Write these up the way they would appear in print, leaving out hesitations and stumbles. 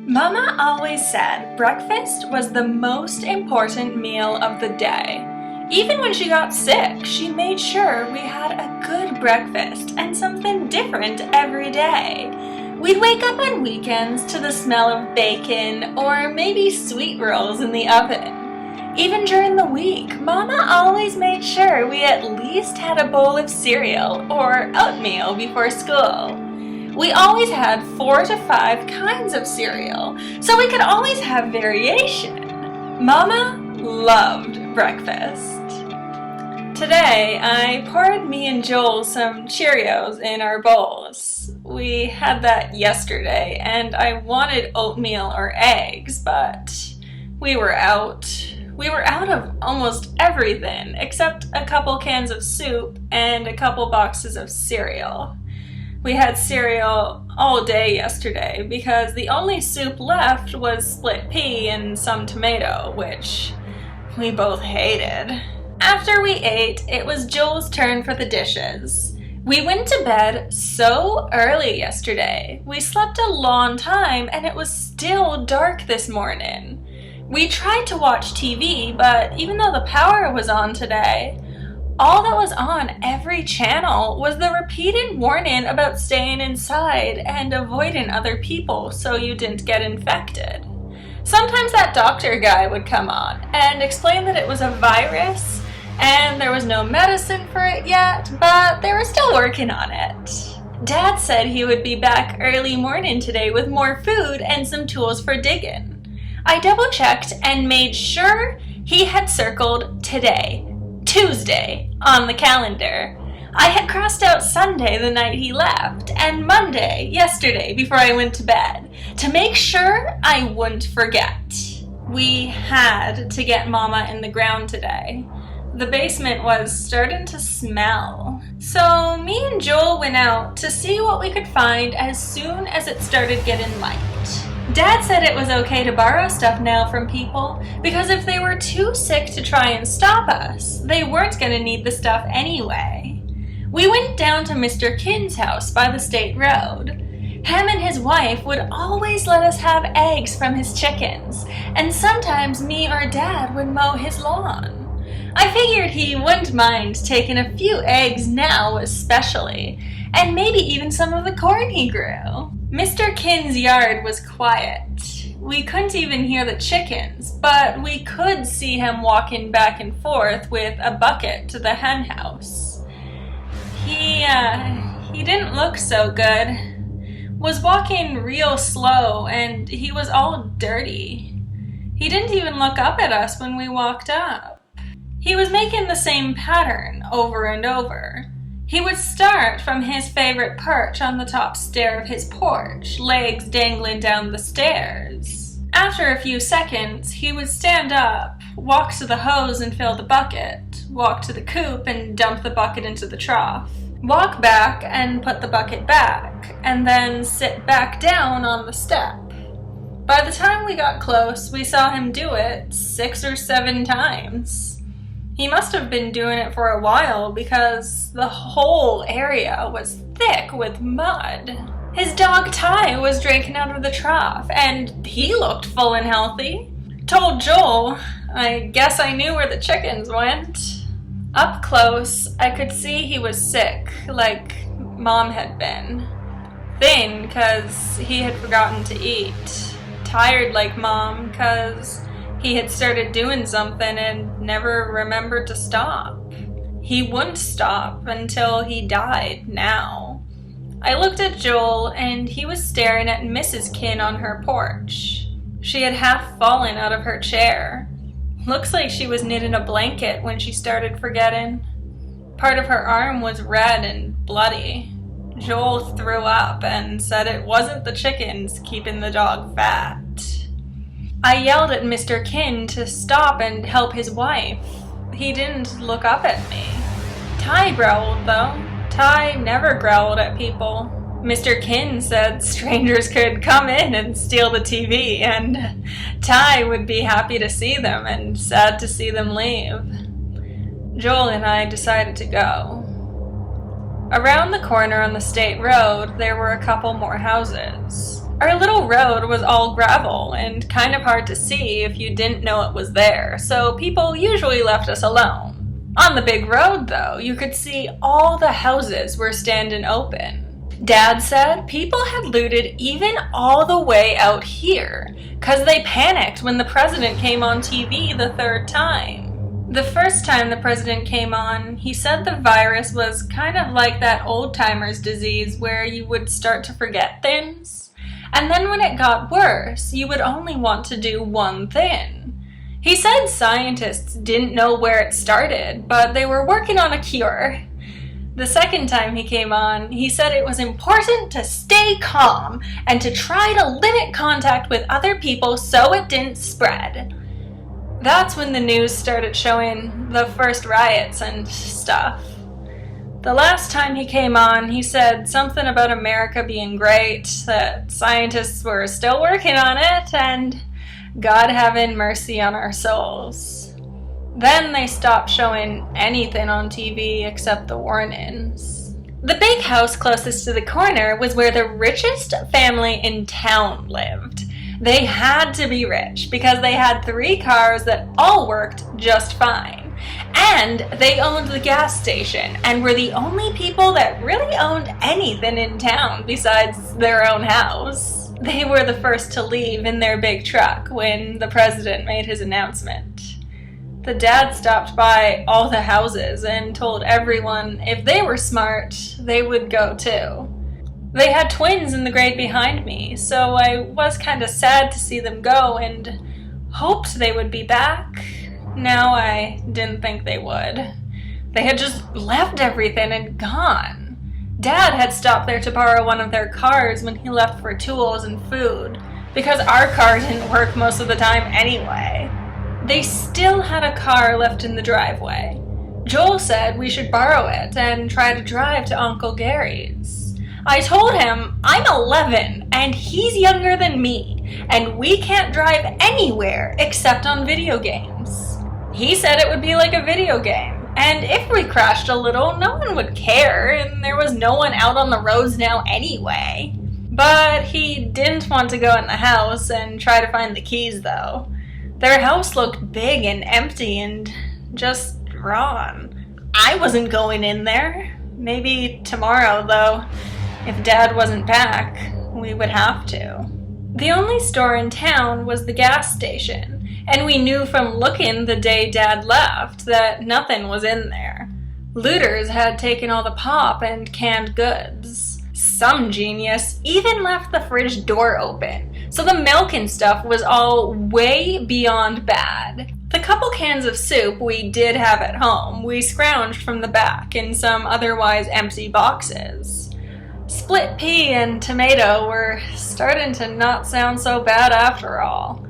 Mama always said breakfast was the most important meal of the day. Even when she got sick, she made sure we had a good breakfast and something different every day. We'd wake up on weekends to the smell of bacon or maybe sweet rolls in the oven. Even during the week, Mama always made sure we at least had a bowl of cereal or oatmeal before school. We always had 4 to 5 kinds of cereal, so we could always have variation. Mama loved breakfast. Today, I poured me and Joel some Cheerios in our bowls. We had that yesterday, and I wanted oatmeal or eggs, but we were out. We were out of almost everything, except a couple cans of soup and a couple boxes of cereal. We had cereal all day yesterday because the only soup left was split pea and some tomato, which we both hated. After we ate, it was Joel's turn for the dishes. We went to bed so early yesterday. We slept a long time and it was still dark this morning. We tried to watch TV, but even though the power was on today, all that was on every channel was the repeated warning about staying inside and avoiding other people so you didn't get infected. Sometimes that doctor guy would come on and explain that it was a virus and there was no medicine for it yet, but they were still working on it. Dad said he would be back early morning today with more food and some tools for digging. I double-checked and made sure he had circled today, Tuesday, on the calendar. I had crossed out Sunday the night he left, and Monday, yesterday, before I went to bed, to make sure I wouldn't forget. We had to get Mama in the ground today. The basement was starting to smell. So me and Joel went out to see what we could find as soon as it started getting light. Dad said it was okay to borrow stuff now from people because if they were too sick to try and stop us, they weren't going to need the stuff anyway. We went down to Mr. Kinn's house by the state road. Him and his wife would always let us have eggs from his chickens, and sometimes me or Dad would mow his lawn. I figured he wouldn't mind taking a few eggs now especially, and maybe even some of the corn he grew. Mr. Kinn's yard was quiet. We couldn't even hear the chickens, but we could see him walking back and forth with a bucket to the hen house. He didn't look so good. Was walking real slow and he was all dirty. He didn't even look up at us when we walked up. He was making the same pattern over and over. He would start from his favorite perch on the top stair of his porch, legs dangling down the stairs. After a few seconds, he would stand up, walk to the hose and fill the bucket, walk to the coop and dump the bucket into the trough, walk back and put the bucket back, and then sit back down on the step. By the time we got close, we saw him do it 6 or 7 times. He must have been doing it for a while because the whole area was thick with mud. His dog Ty was drinking out of the trough and he looked full and healthy. Told Joel, I guess I knew where the chickens went. Up close, I could see he was sick, like Mom had been. Thin, 'cause he had forgotten to eat. Tired like Mom, 'cause he had started doing something and never remembered to stop. He wouldn't stop until he died now. I looked at Joel and he was staring at Mrs. Kinn on her porch. She had half fallen out of her chair. Looks like she was knitting a blanket when she started forgetting. Part of her arm was red and bloody. Joel threw up and said it wasn't the chickens keeping the dog fat. I yelled at Mr. Kinn to stop and help his wife. He didn't look up at me. Ty growled though. Ty never growled at people. Mr. Kinn said strangers could come in and steal the TV and Ty would be happy to see them and sad to see them leave. Joel and I decided to go. Around the corner on the state road, there were a couple more houses. Our little new road was all gravel and kind of hard to see if you didn't know it was there, so people usually left us alone. On the big road, though, you could see all the houses were standing open. Dad said people had looted even all the way out here, 'cause they panicked when the president came on TV the third time. The first time the president came on, he said the virus was kind of like that old-timers disease where you would start to forget things. And then when it got worse, you would only want to do one thing. He said scientists didn't know where it started, but they were working on a cure. The second time he came on, he said it was important to stay calm and to try to limit contact with other people so it didn't spread. That's when the news started showing the first riots and stuff. The last time he came on, he said something about America being great, that scientists were still working on it, and God having mercy on our souls. Then they stopped showing anything on TV except the warnings. The big house closest to the corner was where the richest family in town lived. They had to be rich because they had 3 cars that all worked just fine. And they owned the gas station and were the only people that really owned anything in town besides their own house. They were the first to leave in their big truck when the president made his announcement. The dad stopped by all the houses and told everyone if they were smart, they would go too. They had twins in the grade behind me, so I was kind of sad to see them go and hoped they would be back. No, I didn't think they would. They had just left everything and gone. Dad had stopped there to borrow one of their cars when he left for tools and food, because our car didn't work most of the time anyway. They still had a car left in the driveway. Joel said we should borrow it and try to drive to Uncle Gary's. I told him I'm 11 and he's younger than me, and we can't drive anywhere except on video games. He said it would be like a video game, and if we crashed a little, no one would care, and there was no one out on the roads now anyway. But he didn't want to go in the house and try to find the keys, though. Their house looked big and empty and just wrong. I wasn't going in there. Maybe tomorrow, though. If Dad wasn't back, we would have to. The only store in town was the gas station, and we knew from looking the day Dad left that nothing was in there. Looters had taken all the pop and canned goods. Some genius even left the fridge door open, so the milk and stuff was all way beyond bad. The couple cans of soup we did have at home, we scrounged from the back in some otherwise empty boxes. Split pea and tomato were starting to not sound so bad after all.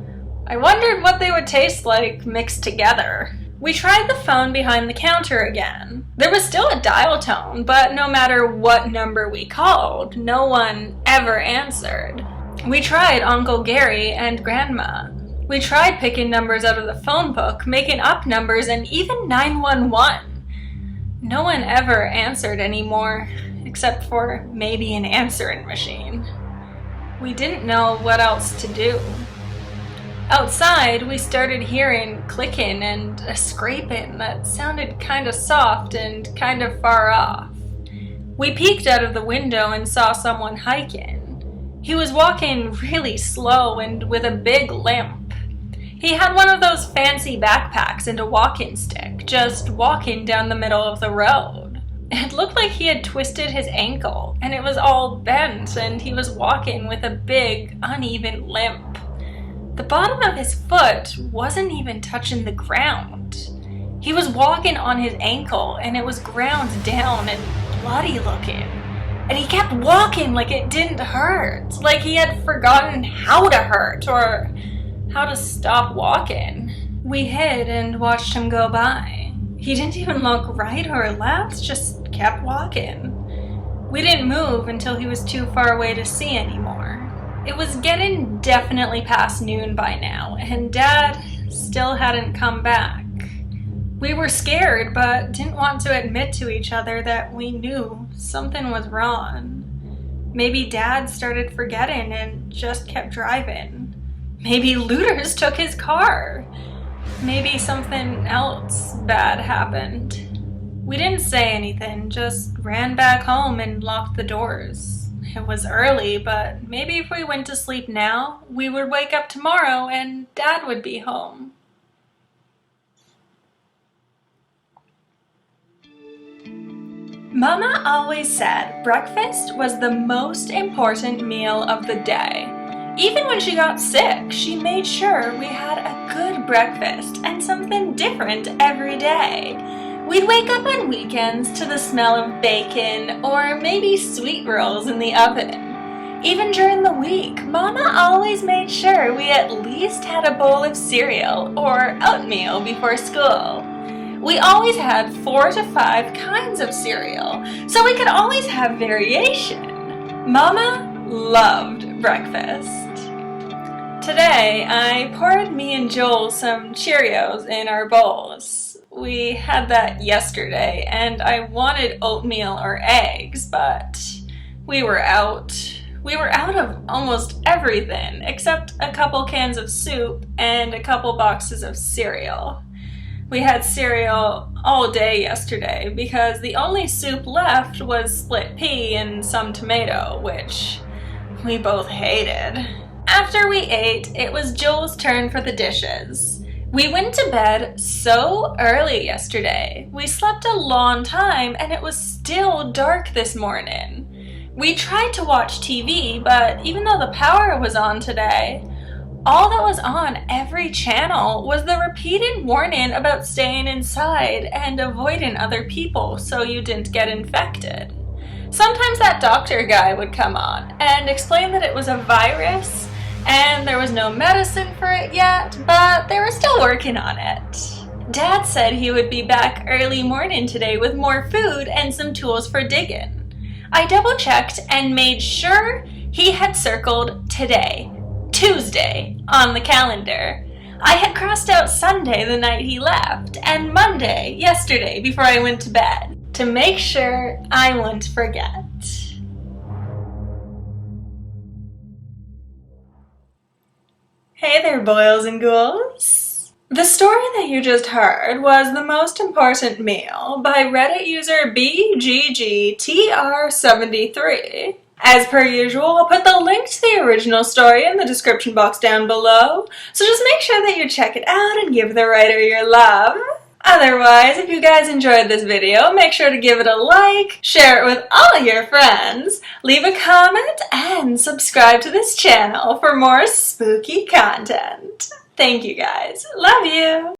I wondered what they would taste like mixed together. We tried the phone behind the counter again. There was still a dial tone, but no matter what number we called, no one ever answered. We tried Uncle Gary and Grandma. We tried picking numbers out of the phone book, making up numbers, and even 911. No one ever answered anymore, except for maybe an answering machine. We didn't know what else to do. Outside, we started hearing clicking and a scraping that sounded kind of soft and kind of far off. We peeked out of the window and saw someone hiking. He was walking really slow and with a big limp. He had one of those fancy backpacks and a walking stick, just walking down the middle of the road. It looked like he had twisted his ankle, and it was all bent, and he was walking with a big, uneven limp. The bottom of his foot wasn't even touching the ground. He was walking on his ankle, and it was ground down and bloody looking. And he kept walking like it didn't hurt, like he had forgotten how to hurt or how to stop walking. We hid and watched him go by. He didn't even look right or left, just kept walking. We didn't move until he was too far away to see anymore. It was getting definitely past noon by now, and Dad still hadn't come back. We were scared, but didn't want to admit to each other that we knew something was wrong. Maybe Dad started forgetting and just kept driving. Maybe looters took his car. Maybe something else bad happened. We didn't say anything, just ran back home and locked the doors. It was early, but maybe if we went to sleep now, we would wake up tomorrow and Dad would be home. Mama always said breakfast was the most important meal of the day. Even when she got sick, she made sure we had a good breakfast and something different every day. We'd wake up on weekends to the smell of bacon or maybe sweet rolls in the oven. Even during the week, Mama always made sure we at least had a bowl of cereal or oatmeal before school. We always had 4 to 5 kinds of cereal, so we could always have variation. Mama loved breakfast. Today, I poured me and Joel some Cheerios in our bowls. We had that yesterday, and I wanted oatmeal or eggs, but we were out. We were out of almost everything, except a couple cans of soup and a couple boxes of cereal. We had cereal all day yesterday because the only soup left was split pea and some tomato, which we both hated. After we ate, it was Joel's turn for the dishes. We went to bed so early yesterday. We slept a long time and it was still dark this morning. We tried to watch TV, but even though the power was on today, all that was on every channel was the repeated warning about staying inside and avoiding other people so you didn't get infected. Sometimes that doctor guy would come on and explain that it was a virus and there was no medicine for it yet, but they were still working on it. Dad said he would be back early morning today with more food and some tools for digging. I double-checked and made sure he had circled today, Tuesday, on the calendar. I had crossed out Sunday the night he left, and Monday, yesterday, before I went to bed, to make sure I wouldn't forget. Hey there, boils and ghouls. The story that you just heard was The Most Important Meal by Reddit user BGGTR73. As per usual, I'll put the link to the original story in the description box down below, so just make sure that you check it out and give the writer your love. Otherwise, if you guys enjoyed this video, make sure to give it a like, share it with all your friends, leave a comment, and subscribe to this channel for more spooky content. Thank you guys. Love you!